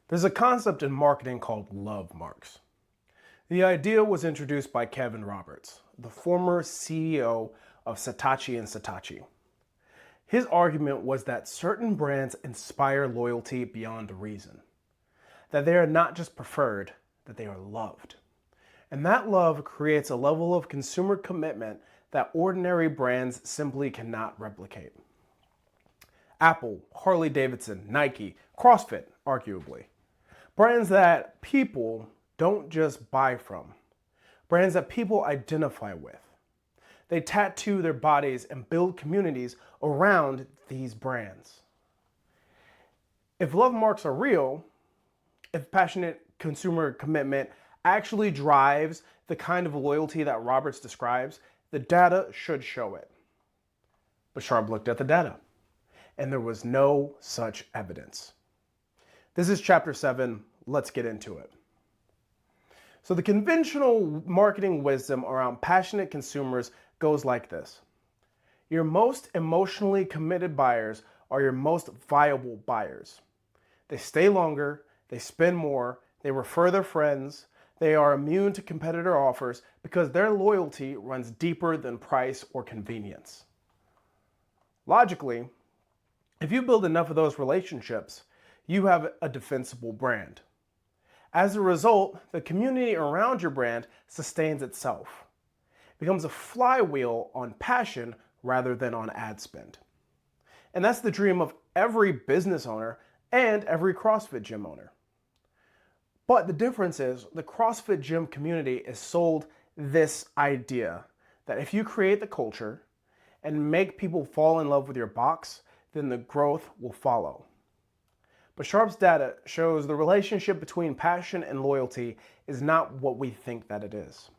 There's a concept in marketing called love marks. The idea was introduced by Kevin Roberts, the former CEO of Saatchi & Saatchi. His argument was that certain brands inspire loyalty beyond reason, that they are not just preferred, that they are loved. And that love creates a level of consumer commitment that ordinary brands simply cannot replicate. Apple, Harley Davidson, Nike, CrossFit, arguably. Brands that people don't just buy from. Brands that people identify with. They tattoo their bodies and build communities around these brands. If love marks are real, if passionate consumer commitment actually drives the kind of loyalty that Roberts describes, the data should show it. But Sharp looked at the data, and there was no such evidence. This is chapter 7. Let's get into it. So the conventional marketing wisdom around passionate consumers goes like this. Your most emotionally committed buyers are your most viable buyers. They stay longer, they spend more, they refer their friends, they are immune to competitor offers because their loyalty runs deeper than price or convenience. Logically, if you build enough of those relationships, you have a defensible brand. As a result, the community around your brand sustains itself. It becomes a flywheel on passion rather than on ad spend. And that's the dream of every business owner and every CrossFit gym owner. But the difference is the CrossFit gym community is sold this idea that if you create the culture and make people fall in love with your box, then the growth will follow. But Sharp's data shows the relationship between passion and loyalty is not what we think that it is.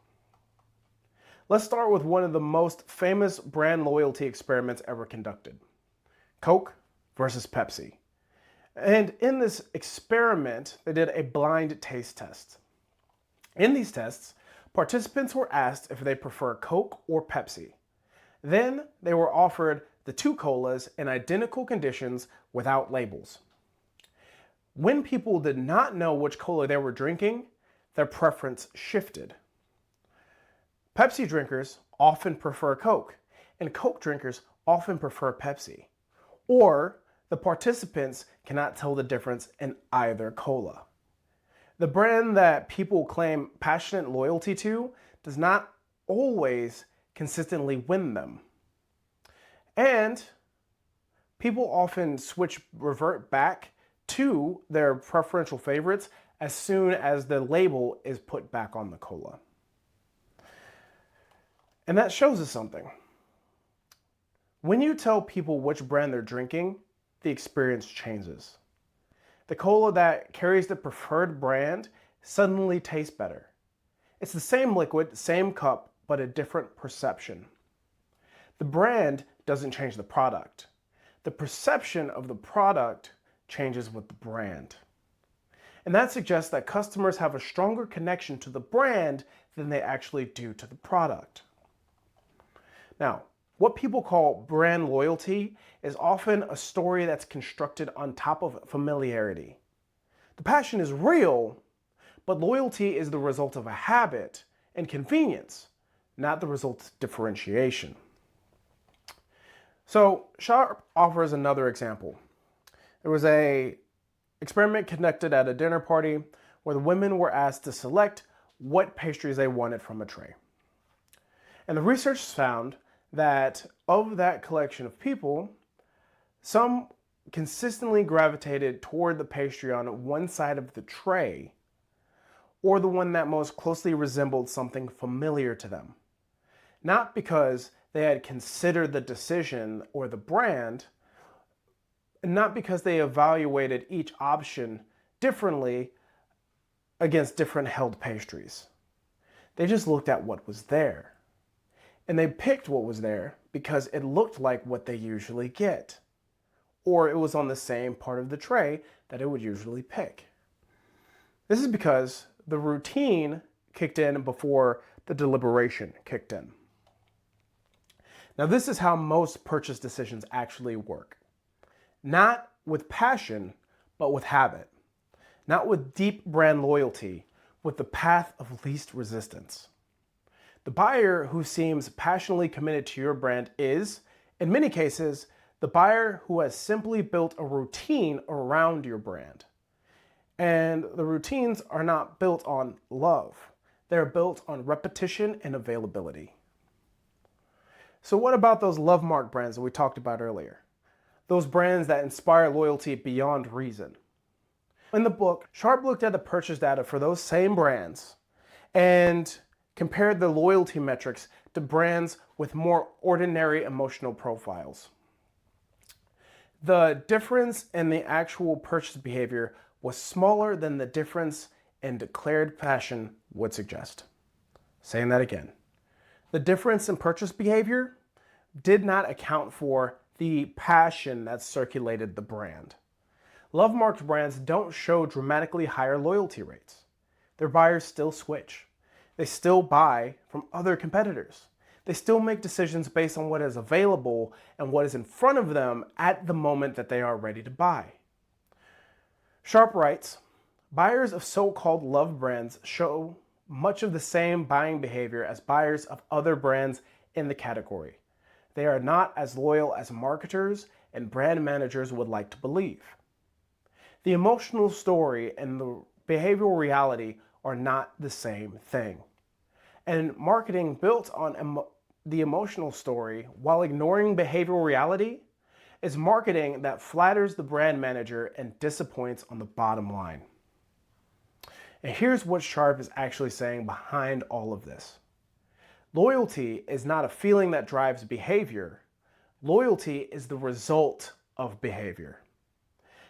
Let's start with one of the most famous brand loyalty experiments ever conducted. Coke versus Pepsi. And in this experiment, they did a blind taste test. In these tests, participants were asked if they prefer Coke or Pepsi. Then they were offered the two colas in identical conditions without labels. When people did not know which cola they were drinking, their preference shifted. Pepsi drinkers often prefer Coke, and Coke drinkers often prefer Pepsi. Or the participants cannot tell the difference in either cola. The brand that people claim passionate loyalty to does not always consistently win them. And people often revert back to their preferential favorites as soon as the label is put back on the cola. And that shows us something. When you tell people which brand they're drinking, the experience changes. The cola that carries the preferred brand suddenly tastes better. It's the same liquid, same cup, but a different perception. The brand doesn't change the product. The perception of the product changes with the brand. And that suggests that customers have a stronger connection to the brand than they actually do to the product. Now, what people call brand loyalty is often a story that's constructed on top of familiarity. The passion is real, but loyalty is the result of a habit and convenience, not the result of differentiation. So Sharp offers another example. There was an experiment conducted at a dinner party where the women were asked to select what pastries they wanted from a tray. And the research found that of that collection of people, some consistently gravitated toward the pastry on one side of the tray or the one that most closely resembled something familiar to them. Not because they had considered the decision or the brand, and not because they evaluated each option differently against different held pastries. They just looked at what was there. And they picked what was there because it looked like what they usually get. Or it was on the same part of the tray that it would usually pick. This is because the routine kicked in before the deliberation kicked in. Now, this is how most purchase decisions actually work. Not with passion, but with habit. not with deep brand loyalty, with the path of least resistance. The buyer who seems passionately committed to your brand is, in many cases, the buyer who has simply built a routine around your brand. And the routines are not built on love. They're built on repetition and availability. So what about those love mark brands that we talked about earlier? Those brands that inspire loyalty beyond reason. In the book, Sharp looked at the purchase data for those same brands and compared the loyalty metrics to brands with more ordinary emotional profiles. The difference in the actual purchase behavior was smaller than the difference in declared passion would suggest. Saying that again. The difference in purchase behavior did not account for the passion that circulated the brand. Love-marked brands don't show dramatically higher loyalty rates. Their buyers still switch. They still buy from other competitors. They still make decisions based on what is available and what is in front of them at the moment that they are ready to buy. Sharp writes, buyers of so-called love brands show much of the same buying behavior as buyers of other brands in the category. They are not as loyal as marketers and brand managers would like to believe. The emotional story and the behavioral reality are not the same thing. And marketing built on the emotional story while ignoring behavioral reality is marketing that flatters the brand manager and disappoints on the bottom line. And here's what Sharp is actually saying behind all of this. Loyalty is not a feeling that drives behavior. Loyalty is the result of behavior.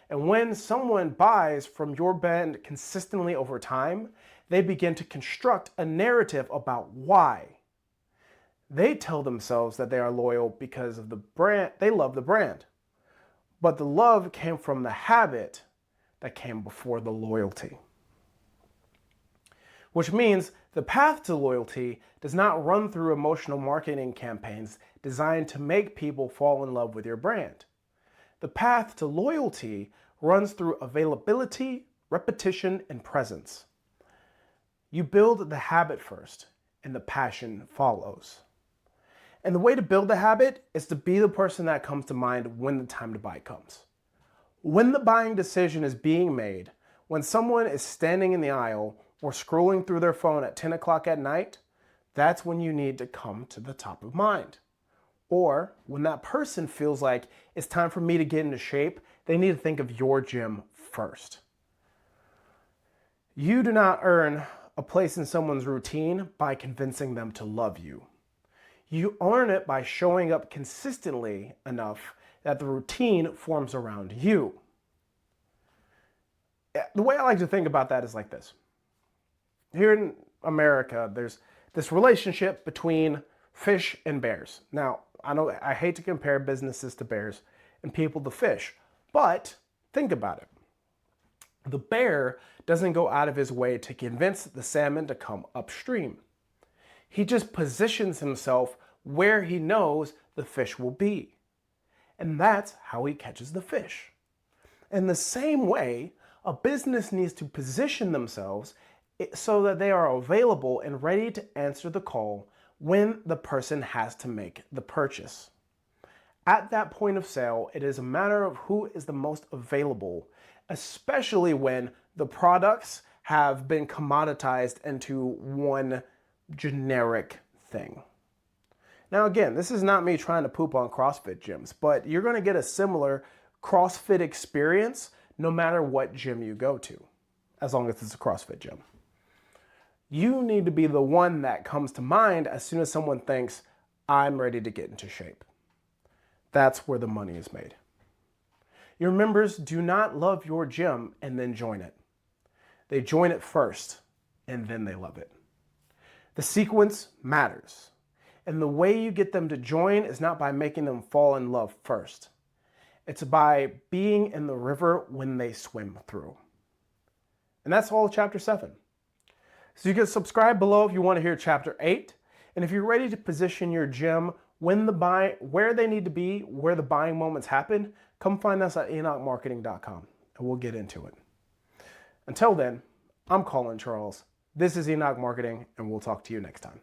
And when someone buys from your brand consistently over time, they begin to construct a narrative about why. They tell themselves that they are loyal because of the brand, they love the brand. But the love came from the habit that came before the loyalty. Which means the path to loyalty does not run through emotional marketing campaigns designed to make people fall in love with your brand. The path to loyalty runs through availability, repetition, and presence. You build the habit first, and the passion follows. And the way to build the habit is to be the person that comes to mind when the time to buy comes. When the buying decision is being made, when someone is standing in the aisle or scrolling through their phone at 10 o'clock at night, that's when you need to come to the top of mind. Or when that person feels like it's time for me to get into shape, they need to think of your gym first. You do not earn a place in someone's routine by convincing them to love you. You earn it by showing up consistently enough that the routine forms around you. The way I like to think about that is like this. Here in America, there's this relationship between fish and bears. Now, I hate to compare businesses to bears and people to fish, but think about it. The bear doesn't go out of his way to convince the salmon to come upstream. He just positions himself where he knows the fish will be. And that's how he catches the fish. In the same way, a business needs to position themselves so that they are available and ready to answer the call when the person has to make the purchase. At that point of sale, it is a matter of who is the most available, especially when the products have been commoditized into one generic thing. Now again, this is not me trying to poop on CrossFit gyms, but you're going to get a similar CrossFit experience no matter what gym you go to, as long as it's a CrossFit gym. You need to be the one that comes to mind as soon as someone thinks, I'm ready to get into shape. That's where the money is made. Your members do not love your gym and then join it. They join it first, and then they love it. The sequence matters. And the way you get them to join is not by making them fall in love first. It's by being in the river when they swim through. And that's all of chapter 7. So you can subscribe below if you want to hear chapter 8. And if you're ready to position your gym where they need to be, where the buying moments happen, come find us at enochmarketing.com and we'll get into it. Until then, I'm Colin Charles. This is Enoch Marketing, and we'll talk to you next time.